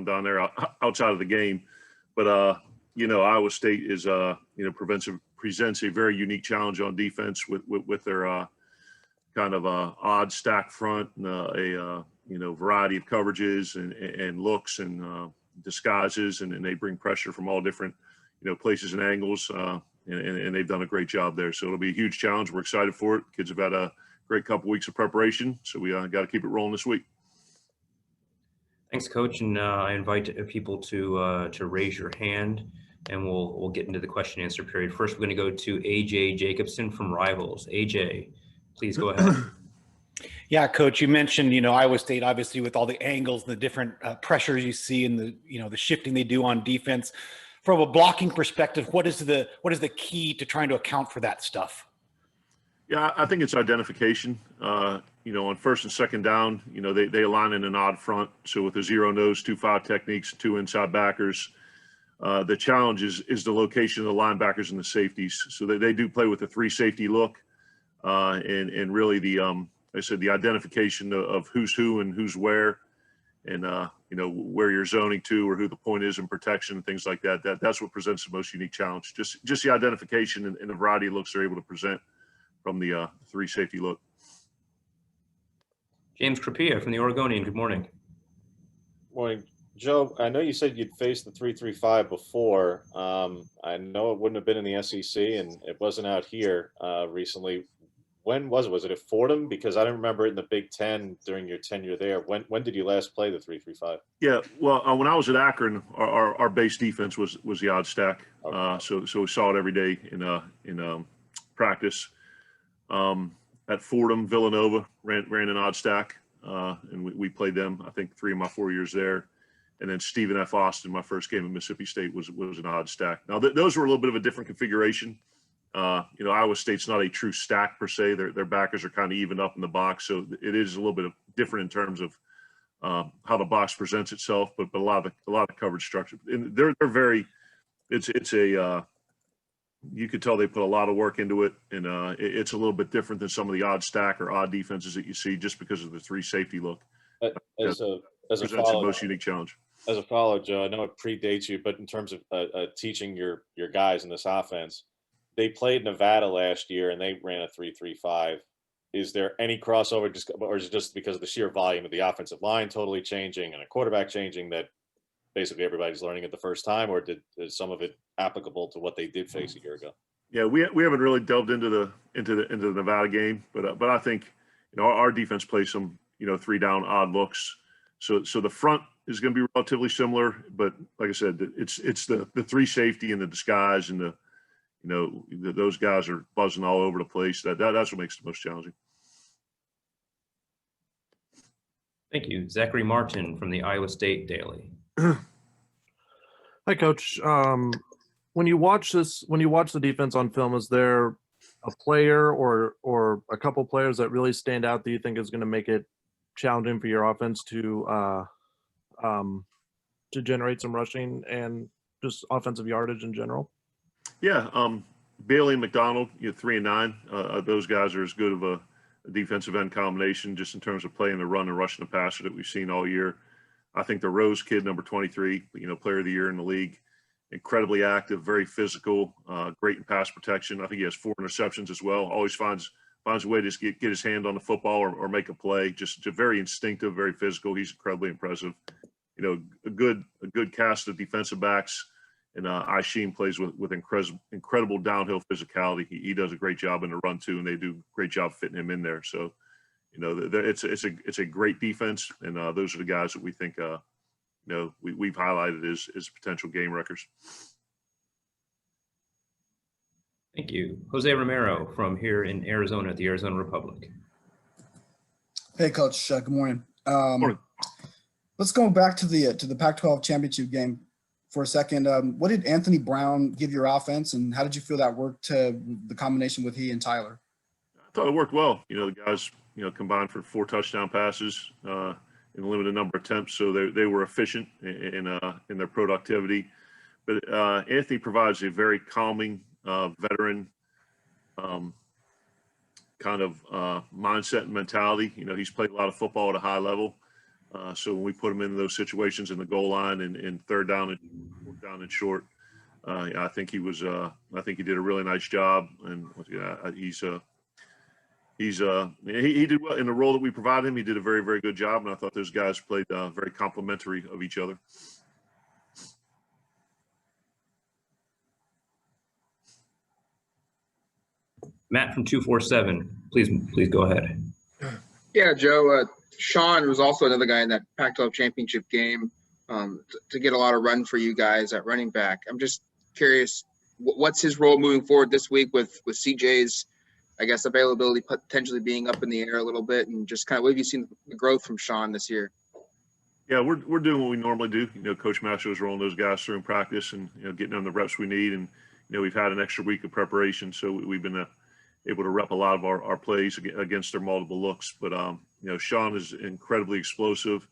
I'm down there outside of the game. But, Iowa State is, presents a very unique challenge on defense with their kind of odd stack front and variety of coverages and looks and disguises, and they bring pressure from all different, places and angles, and they've done a great job there. So it'll be a huge challenge. We're excited for it. Kids have had a great couple weeks of preparation, so we got to keep it rolling this week. Thanks, Coach, and I invite people to raise your hand, and we'll get into the question and answer period. First, we're going to go to AJ Jacobson from Rivals. AJ, please go ahead. Yeah, Coach, you mentioned, Iowa State, obviously, with all the angles, the different pressures you see and the shifting they do on defense. From a blocking perspective, what is the key to trying to account for that stuff? Yeah, I think it's identification. On first and second down, they align in an odd front. So with the 0-nose, 2-5 techniques, 2 inside backers, the challenge is the location of the linebackers and the safeties. So they do play with a 3 safety look, and really the identification of who's who and who's where, and where you're zoning to or who the point is in protection and things like that. That's what presents the most unique challenge. Just the identification and the variety of looks they're able to present from the 3 safety look. James Crapia from the Oregonian. Good morning. Morning, Joe. I know you said you'd faced the 3-3-5 before. I know it wouldn't have been in the SEC, and it wasn't out here recently. When was it? Was it at Fordham? Because I don't remember it in the Big Ten during your tenure there. When did you last play the 3-3-5? Yeah, well, when I was at Akron, our base defense was the odd stack. Okay. So we saw it every day in practice. At Fordham, Villanova ran an odd stack, and we played them, I think, 3 of my 4 years there. And then Stephen F. Austin, my first game at Mississippi State, was an odd stack. Now, those were a little bit of a different configuration. Iowa State's not a true stack per se. Their backers are kind of evened up in the box, so it is a little bit different in terms of how the box presents itself. But a lot of coverage structure. And they're very. It's a you could tell they put a lot of work into it, and it's a little bit different than some of the odd stack or odd defenses that you see just because of the 3 safety look. As a presents follow, the most unique challenge. As a follow, Joe, I know it predates you, but in terms of teaching your guys in this offense, they played Nevada last year and they ran a 3-3-5. Is there any crossover, or is it just because of the sheer volume of the offensive line totally changing and a quarterback changing that basically everybody's learning it the first time, or is some of it applicable to what they did face a year ago? Yeah, we haven't really delved into the Nevada game, but I think our defense plays some 3 down odd looks. So the front is going to be relatively similar, but like I said, it's the 3 safety and the disguise and those guys are buzzing all over the place. That's what makes it most challenging. Thank you. Zachary Martin from the Iowa State Daily. Hi, Coach. When you watch the defense on film, is there a player or a couple players that really stand out that you think is going to make it challenging for your offense to generate some rushing and just offensive yardage in general? Yeah, Bailey and McDonald, 3 and 9. Those guys are as good of a defensive end combination just in terms of playing the run and rushing the passer that we've seen all year. I think the Rose kid, number 23, player of the year in the league, incredibly active, very physical, great in pass protection. I think he has 4 interceptions as well. Always finds a way to just get his hand on the football or make a play. Just very instinctive, very physical. He's incredibly impressive. A good cast of defensive backs. And Isheen plays with incredible downhill physicality. He does a great job in the run too, and they do a great job fitting him in there. So, it's a great defense, and those are the guys that we think we've highlighted as potential game wreckers. Thank you. Jose Romero from here in Arizona at the Arizona Republic. Hey, Coach. Good morning. Morning. Let's go back to the Pac-12 championship game for a second. What did Anthony Brown give your offense, and how did you feel that worked the combination with he and Tyler? I thought it worked well. The guys, combined for 4 touchdown passes in a limited number of attempts, so they were efficient in their productivity. But Anthony provides a very calming, veteran kind of mindset and mentality. He's played a lot of football at a high level. So when we put him in those situations in the goal line and third down and fourth down and short, I think he was. I think he did a really nice job, and he did well in the role that we provided him. He did a very, very good job, and I thought those guys played very complimentary of each other. Matt from 247, please go ahead. Yeah, Joe. Sean was also another guy in that Pac-12 championship game to get a lot of run for you guys at running back. I'm just curious, what's his role moving forward this week with CJ's, I guess, availability potentially being up in the air a little bit, and just kind of what have you seen the growth from Sean this year? Yeah, we're doing what we normally do. Coach Mastro is rolling those guys through in practice and getting them the reps we need, and we've had an extra week of preparation, so we've been able to rep a lot of our plays against their multiple looks. But Sean is incredibly explosive,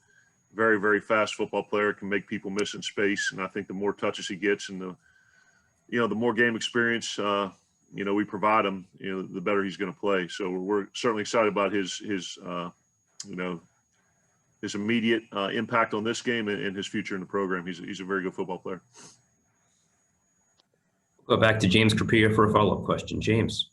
very, very fast football player, can make people miss in space, and I think the more touches he gets and the more game experience we provide him, the better he's going to play. So we're certainly excited about his immediate impact on this game and his future in the program. He's a very good football player. We'll go back to James Capria for a follow-up question. James.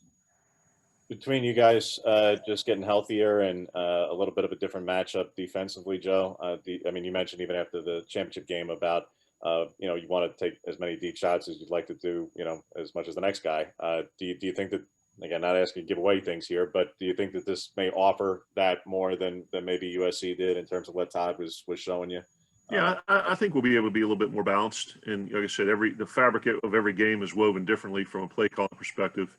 Between you guys just getting healthier and a little bit of a different matchup defensively, Joe, you mentioned even after the championship game about, you want to take as many deep shots as you'd like to do, as much as the next guy. Do you think that, again, not asking you to give away things here, but do you think that this may offer that more than maybe USC did in terms of what Todd was showing you? Yeah, I think we'll be able to be a little bit more balanced. And like I said, the fabric of every game is woven differently from a play calling perspective.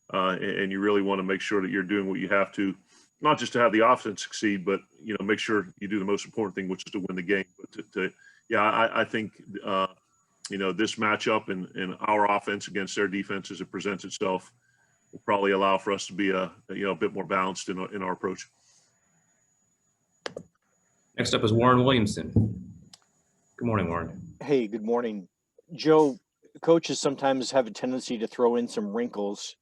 And you really want to make sure that you're doing what you have to, not just to have the offense succeed, but make sure you do the most important thing, which is to win the game. But I think this matchup and our offense against their defense as it presents itself will probably allow for us to be a bit more balanced in our approach. Next up is Warren Williamson. Good morning, Warren. Hey, good morning. Joe, coaches sometimes have a tendency to throw in some wrinkles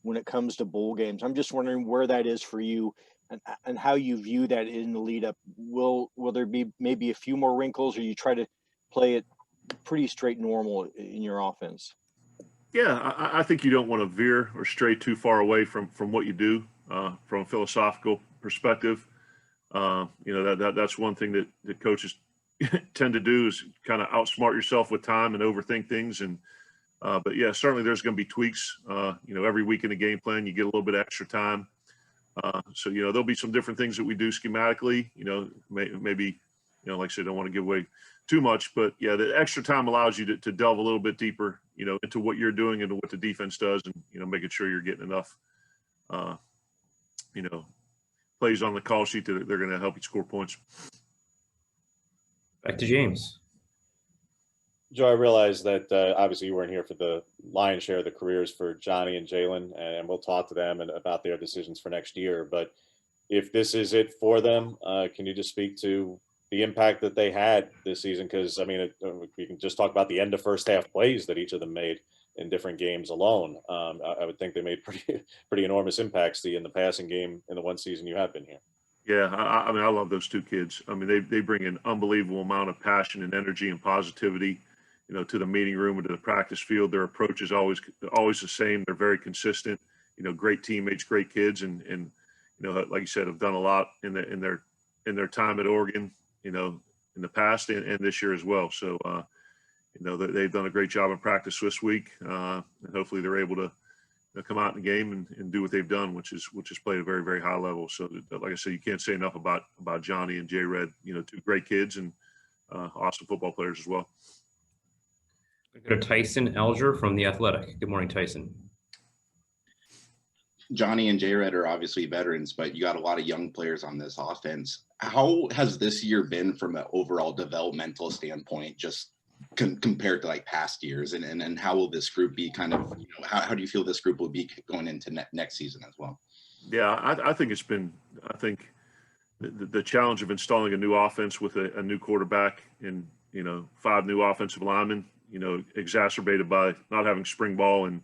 when it comes to bowl games. I'm just wondering where that is for you and how you view that in the lead up. Will there be maybe a few more wrinkles, or you try to play it pretty straight normal in your offense? Yeah, I think you don't want to veer or stray too far away from what you do from a philosophical perspective. That's one thing that coaches tend to do is kind of outsmart yourself with time and overthink things. And but yeah, certainly there's going to be tweaks. Every week in the game plan, you get a little bit of extra time. So there'll be some different things that we do schematically. Maybe like I said, don't want to give away too much, but yeah, the extra time allows you to delve a little bit deeper, into what you're doing and what the defense does, and making sure you're getting enough, plays on the call sheet that they're going to help you score points. Back to James. Joe, I realize that obviously you weren't here for the lion's share of the careers for Johnny and Jalen, and we'll talk to them and about their decisions for next year. But if this is it for them, can you just speak to the impact that they had this season? Because, we can just talk about the end of first half plays that each of them made in different games alone. I would think they made pretty enormous impacts in the passing game in the one season you have been here. Yeah, I love those two kids. They bring an unbelievable amount of passion and energy and positivity, to the meeting room and to the practice field. Their approach is always the same. They're very consistent, great teammates, great kids. And like you said, have done a lot in their time at Oregon, in the past and this year as well. So, they've done a great job in practice this week. And hopefully they're able to come out in the game and do what they've done, which is play at a very, very high level. So like I said, you can't say enough about Johnny and J Red, two great kids and awesome football players as well. Go to Tyson Alger from The Athletic. Good morning, Tyson. Johnny and J-Red are obviously veterans, but you got a lot of young players on this offense. How has this year been from an overall developmental standpoint, just compared to like past years? And how will this group be how do you feel this group will be going into next season as well? Yeah, I think it's been, the challenge of installing a new offense with a new quarterback and, 5 new offensive linemen, exacerbated by not having spring ball and,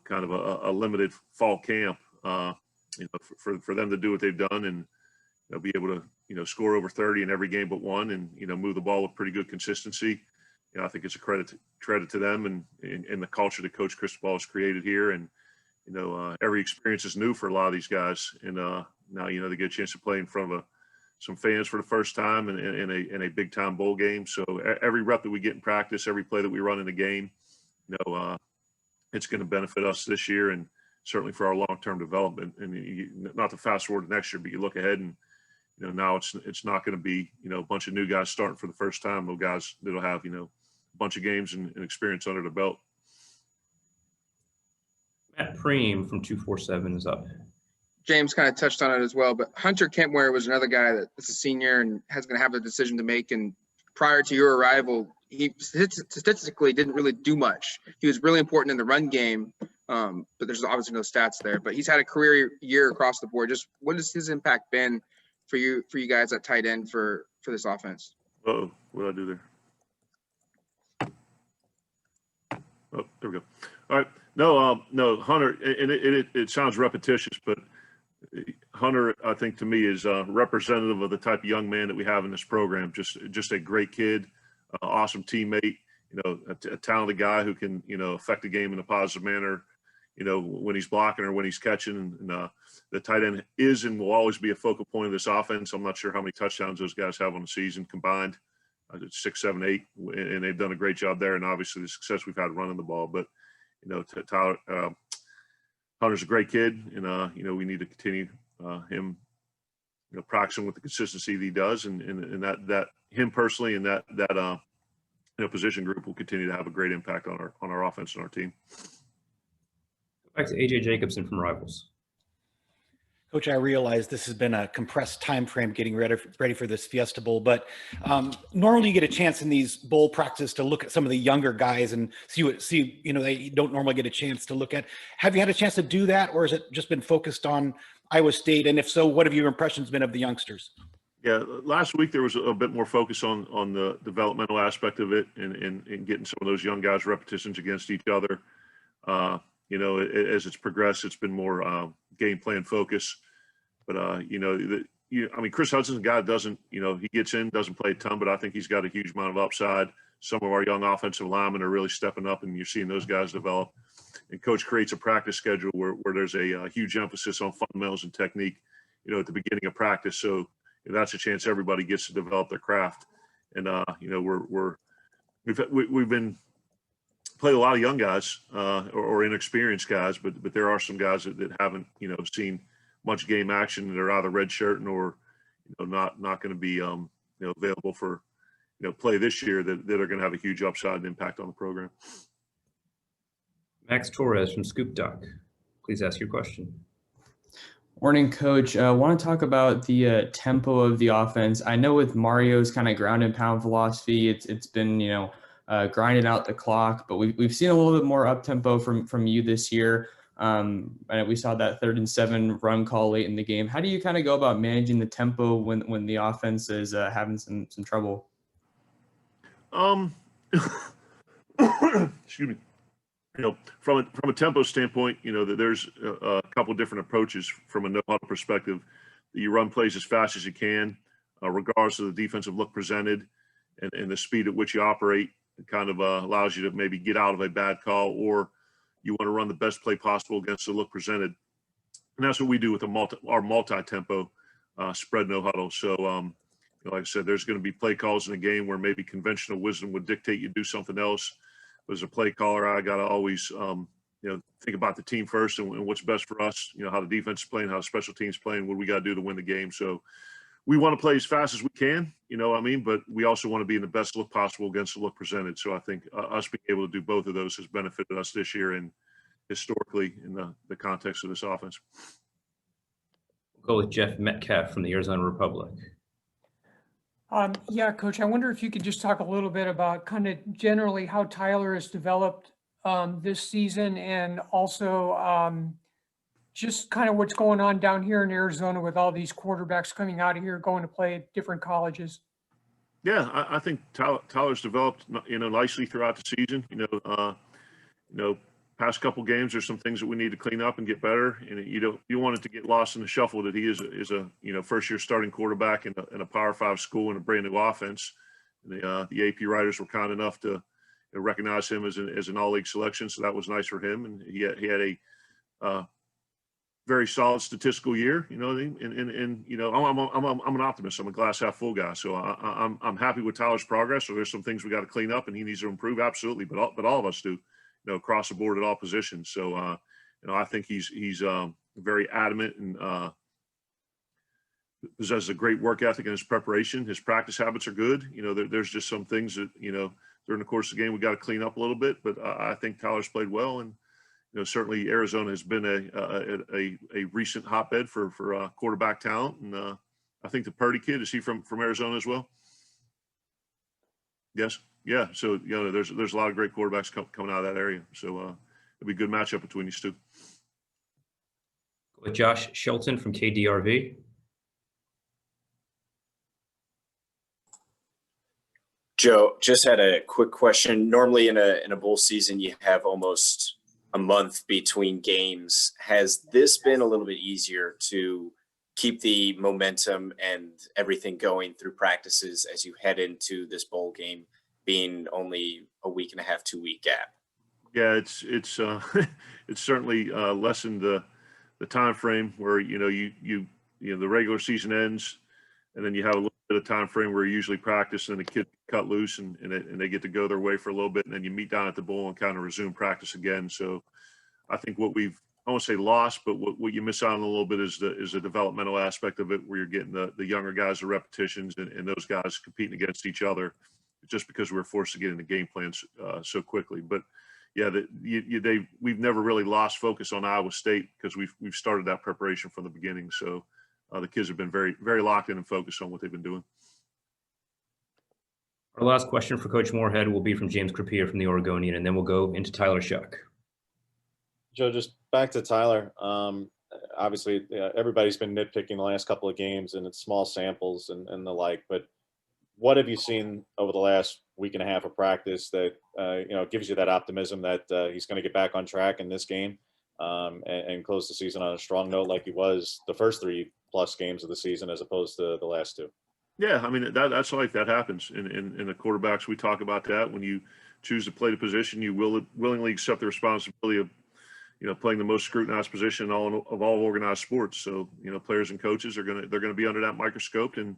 kind of a limited fall camp, for them to do what they've done. And, they'll be able to, score over 30 in every game but one, and, move the ball with pretty good consistency. I think it's a credit to them and the culture that Coach Cristobal has created here. And, every experience is new for a lot of these guys. And now, they get a chance to play in front of some fans for the first time in a big time bowl game. So every rep that we get in practice, every play that we run in the game, it's going to benefit us this year and certainly for our long-term development. And not to fast forward to next year, but you look ahead and, now it's not going to be, a bunch of new guys starting for the first time. Those guys that'll have, a bunch of games and experience under the belt. Matt Preem from 247 is up. James kind of touched on it as well, but Hunter Kentware was another guy that is a senior and has going to have a decision to make. And prior to your arrival, he statistically didn't really do much. He was really important in the run game, but there's obviously no stats there. But he's had a career year across the board. Just what has his impact been for you guys at tight end for this offense? Uh-oh, what did I do there? Oh, there we go. All right. No, Hunter, and it sounds repetitious, but Hunter, I think to me is representative of the type of young man that we have in this program. Just a great kid, awesome teammate, a talented guy who can, affect the game in a positive manner, when he's blocking or when he's catching. And the tight end is and will always be a focal point of this offense. I'm not sure how many touchdowns those guys have on the season combined. It's 6, 7, 8, and they've done a great job there. And obviously the success we've had running the ball, but Tyler, Hunter's a great kid, and we need to continue him, practicing with the consistency that he does, and that him personally and that position group will continue to have a great impact on our offense and our team. Back to AJ Jacobson from Rivals. Coach, I realize this has been a compressed time frame getting ready for this Fiesta Bowl, but normally you get a chance in these bowl practices to look at some of the younger guys and see they don't normally get a chance to look at. Have you had a chance to do that, or has it just been focused on Iowa State? And if so, what have your impressions been of the youngsters? Yeah, last week there was a bit more focus on the developmental aspect of it and getting some of those young guys repetitions against each other. As it's progressed, it's been more game plan focus. But Chris Hudson's a guy that doesn't, he gets in, doesn't play a ton, but I think he's got a huge amount of upside. Some of our young offensive linemen are really stepping up, and you're seeing those guys develop. And Coach creates a practice schedule where there's a huge emphasis on fundamentals and technique, at the beginning of practice. So that's a chance everybody gets to develop their craft. And we've been played a lot of young guys or inexperienced guys, but there are some guys that haven't seen much game action that are either redshirting or not going to be available for play this year that are going to have a huge upside and impact on the program. Max Torres from Scoop Doc, please ask your question. Morning, Coach. I want to talk about the tempo of the offense. I know with Mario's kind of ground and pound philosophy, it's been grinding out the clock, but we've seen a little bit more up tempo from you this year. And we saw that 3rd and 7 run call late in the game. How do you kind of go about managing the tempo when the offense is having some trouble? Excuse me. From a tempo standpoint, there's a couple different approaches from a know-huddle perspective. You run plays as fast as you can, regardless of the defensive look presented, and the speed at which you operate. It kind of allows you to maybe get out of a bad call, or you want to run the best play possible against the look presented. And that's what we do with our multi-tempo spread no huddle. So, like I said, there's going to be play calls in a game where maybe conventional wisdom would dictate you do something else. But as a play caller, I got to always, think about the team first and what's best for us, how the defense is playing, how the special teams playing, what we got to do to win the game. So we want to play as fast as we can, but we also want to be in the best look possible against the look presented. So I think us being able to do both of those has benefited us this year and historically in the context of this offense. We'll go with Jeff Metcalf from the Arizona Republic. Yeah, Coach, I wonder if you could just talk a little bit about kind of generally how Tyler has developed this season, and also just kind of what's going on down here in Arizona with all these quarterbacks coming out of here, going to play at different colleges. Yeah, I think Tyler's developed, nicely throughout the season. past couple games, there's some things that we need to clean up and get better. And you want it to get lost in the shuffle that he is a first year starting quarterback in a Power 5 school and a brand new offense. And the AP writers were kind enough to recognize him as an all league selection. So that was nice for him. And he had a very solid statistical year, I'm an optimist. I'm a glass half full guy. So I'm happy with Tyler's progress. So there's some things we got to clean up and he needs to improve. Absolutely. But all of us do, across the board at all positions. So, I think he's very adamant and possesses a great work ethic in his preparation. His practice habits are good. There's just some things that, during the course of the game, we got to clean up a little bit, but I think Tyler's played well. And, certainly Arizona has been a recent hotbed for quarterback talent. And I think the Purdy kid, is he from Arizona as well? Yes. Yeah. So, there's a lot of great quarterbacks coming out of that area. So it'll be a good matchup between these two. With Josh Shelton from KDRV. Joe, just had a quick question. Normally in a bowl season, you have almost a month between games. Has this been a little bit easier to keep the momentum and everything going through practices as you head into this bowl game, being only a week and a half, 2 week gap? Yeah, it's it's certainly lessened the time frame where the regular season ends, and then you have a little bit of time frame where you usually practice, and the kids cut loose and they get to go their way for a little bit, and then you meet down at the bowl and kind of resume practice again. So I think what I won't say lost, but what you miss out on a little bit is the developmental aspect of it, where you're getting the younger guys the repetitions and those guys competing against each other, just because we were forced to get into game plans so quickly. But yeah, we've never really lost focus on Iowa State because we've started that preparation from the beginning. So the kids have been very, very locked in and focused on what they've been doing. Our last question for Coach Moorhead will be from James Crapia from the Oregonian, and then we'll go into Tyler Shuck. Joe, just back to Tyler. Obviously, everybody's been nitpicking the last couple of games, and it's small samples and the like. But what have you seen over the last week and a half of practice that gives you that optimism that he's going to get back on track in this game and close the season on a strong note, like he was the first 3+ games of the season, as opposed to the last 2? Yeah, I mean that's life. That happens in the quarterbacks. We talk about that. When you choose to play the position, you willingly accept the responsibility of playing the most scrutinized position of all organized sports. So players and coaches they're gonna be under that microscope, and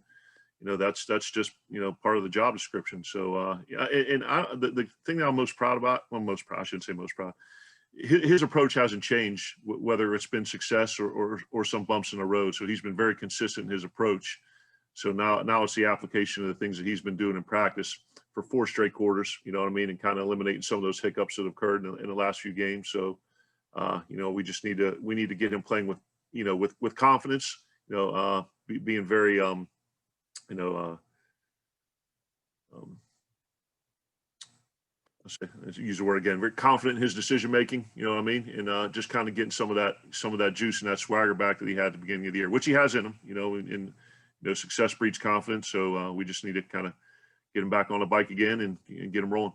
that's just part of the job description. So the thing that I'm most proud about, I shouldn't say most proud. His approach hasn't changed, whether it's been success or some bumps in the road. So he's been very consistent in his approach. So now it's the application of the things that he's been doing in practice for 4 straight quarters, and kind of eliminating some of those hiccups that have occurred in the last few games. So, we just need to get him playing with confidence, being very, let's use the word again, very confident in his decision making, and just kind of getting some of that juice and that swagger back that he had at the beginning of the year, which he has in him, and success breeds confidence. So we just need to kind of get him back on the bike again and get him rolling.